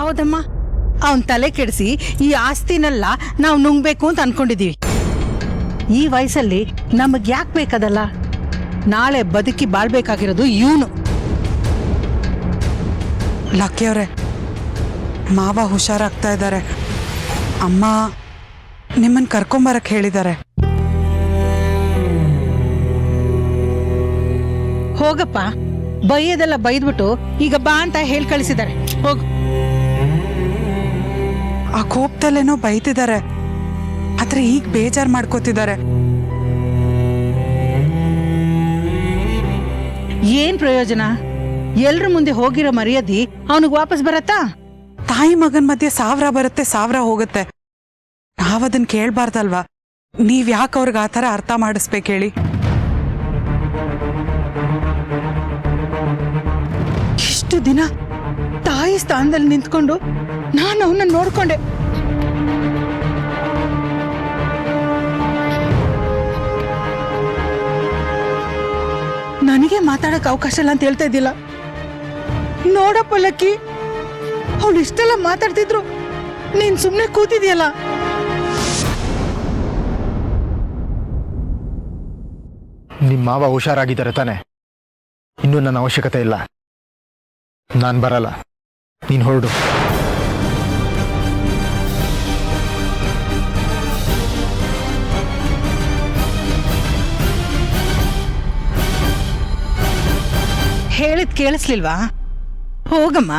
ಹೌದಮ್ಮ, ಅವನ್ ತಲೆ ಕೆಡಿಸಿ ಈ ಆಸ್ತಿನೆಲ್ಲ ನಾವು ನುಂಗ್ಬೇಕು ಅಂತ ಅನ್ಕೊಂಡಿದೀವಿ. ಈ ವಯಸ್ಸಲ್ಲಿ ನಮಗ್ ಯಾಕೆ ಬೇಕದಲ್ಲ? ನಾಳೆ ಬದುಕಿ ಬಾಳ್ಬೇಕಾಗಿರೋದು ಇವನು. ಲಕ್ಕಿಯವ್ರೆ, ಮಾವ ಹುಷಾರಾಗ್ತಾ ಇದ್ದಾರೆ. ಅಮ್ಮ ನಿಮ್ಮನ್ನ ಕರ್ಕೊಂಬರಕ್ ಹೇಳಿದ್ದಾರೆ. ಹೋಗಪ್ಪ, ಬೈಯೋದೆಲ್ಲ ಬೈದ್ಬಿಟ್ಟು ಈಗ ಬಾ ಅಂತ ಹೇಳಿ ಕಳಿಸಿದ್ದಾರೆ. ಹೋಗು. ಆ ಕೋಪದಲ್ಲೇನೋ ಬೈತಿದ್ದಾರೆ, ಆದ್ರೆ ಈಗ ಬೇಜಾರ್ ಮಾಡ್ಕೋತಿದ್ದಾರೆ. ಏನ್ ಪ್ರಯೋಜನ? ಎಲ್ರ ಮುಂದೆ ಹೋಗಿರೋ ಮರ್ಯಾದಿ ಅವನಿಗೆ ವಾಪಸ್ ಬರತ್ತಾ? ತಾಯಿ ಮಗನ್ ಮಧ್ಯೆ 1000 ಬರುತ್ತೆ, 1000 ಹೋಗುತ್ತೆ. ನಾವದನ್ ಕೇಳ್ಬಾರ್ದಲ್ವಾ? ನೀವ್ ಯಾಕೆ ಅವ್ರಿಗೆ ಆ ಥರ ಅರ್ಥ ಮಾಡಿಸ್ಬೇಕು ಹೇಳಿ? ಇಷ್ಟು ದಿನ ತಾಯಿ ಸ್ಥಾನದಲ್ಲಿ ನಿಂತ್ಕೊಂಡು ನಾನು ಅವನ್ನ ನೋಡ್ಕೊಂಡೆ. ನನಗೆ ಮಾತಾಡಕ್ ಅವಕಾಶ ಇಲ್ಲ ಅಂತ ಹೇಳ್ತಾ ಇದ್ದಿಲ್ಲ. ನೋಡಪ್ಪ ಲಕ್ಕಿ, ಅವಳು ಇಷ್ಟೆಲ್ಲ ಮಾತಾಡ್ತಿದ್ರು, ನೀನ್ ಸುಮ್ನೆ ಕೂತಿದ್ಯಲ್ಲ. ನಿಮ್ಮ ಮಾವ ಹುಷಾರಾಗಿದ್ದಾರೆ ತಾನೆ? ಇನ್ನೂ ನನ್ನ ಅವಶ್ಯಕತೆ ಇಲ್ಲ. ನಾನು ಬರಲ್ಲ, ನೀನು ಹೊರಡು. ಹೇಳಿದ್ ಕೇಳಿಸ್ಲಿಲ್ವಾ? ಹೋಗಮ್ಮ.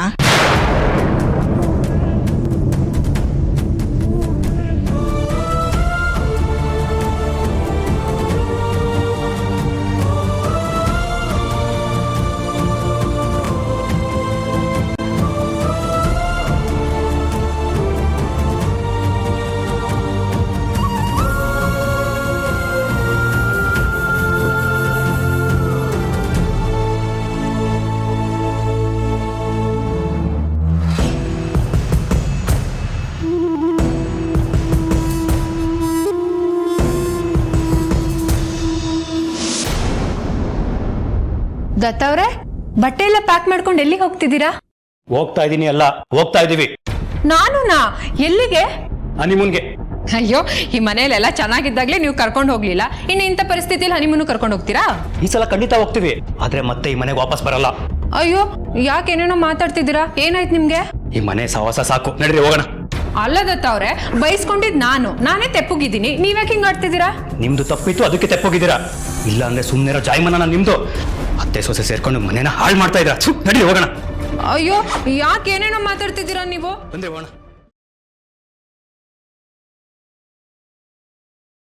ದತ್ತ ಅವ್ರೆ, ಬಟ್ಟೆ ಎಲ್ಲ ಪ್ಯಾಕ್ ಮಾಡ್ಕೊಂಡು ಎಲ್ಲಿಗೆ ಹೋಗ್ತಿದ್ದೀರಾ? ಹೋಗ್ತಾ ಇದೀನಿ ಅಲ್ಲ, ಹೋಗ್ತಾ ಇದೀವಿ. ನಾನುನಾ? ಎಲ್ಲಿಗೆ? ಹನಿಮೂನ್ಗೆ. ಅಯ್ಯೋ, ಈ ಮನೆಯಲ್ಲೆಲ್ಲ ಚೆನ್ನಾಗಿದ್ದಾಗ್ಲೇ ನೀವು ಕರ್ಕೊಂಡು ಹೋಗ್ಲಿಲ್ಲ, ಇನ್ನು ಇಂಥ ಪರಿಸ್ಥಿತಿಯಲ್ಲಿ ಹನಿಮೂನ್ ಕರ್ಕೊಂಡು ಹೋಗ್ತೀರಾ? ಈ ಸಲ ಖಂಡಿತ ಹೋಗ್ತೀವಿ, ಆದ್ರೆ ಮತ್ತೆ ಈ ಮನೆಗೆ ವಾಪಸ್ ಬರಲ್ಲ. ಅಯ್ಯೋ, ಯಾಕೇನೇನೋ ಮಾತಾಡ್ತಿದ್ದೀರಾ? ಏನಾಯ್ತು ನಿಮ್ಗೆ? ಈ ಮನೆ ಸಹವಾಸ ಸಾಕು, ನಡ್ರಿ ಹೋಗೋಣ. ಅಲ್ಲ ದತ್ತ ಅವ್ರೆ, ಬೈಸ್ಕೊಂಡಿದ್ ನಾನೇ ತೆಪ್ಪುಗಿದ್ದೀನಿ, ನೀವ್ಯಾಕೆ ಹಿಂಗ್ ಆಡ್ತಿದ್ದೀರಾ? ನಿಮ್ದು ತಪ್ಪಿತ್ತು, ಅದಕ್ಕೆ ತೆಪ್ಪೋಗಿದ್ದೀರಾ. ಇಲ್ಲ ಅಂದ್ರೆ ಸುಮ್ಮನೆ ಜಾಯ್ಮನ ನಿಮ್ದು. ಅತ್ತೆ ಸೊಸೆ ಸೇರ್ಕೊಂಡು ಮನೇನ ಹಾಳು ಮಾಡ್ತಾ ಇದ್ದೀರಾ. ನಡ್ರಿ ಹೋಗೋಣ. ಅಯ್ಯೋ, ಯಾಕೇನೇನೋ ಮಾತಾಡ್ತಿದ್ದೀರಾ ನೀವು? ಬಂದ್ರೆ ಹೋಗೋಣ.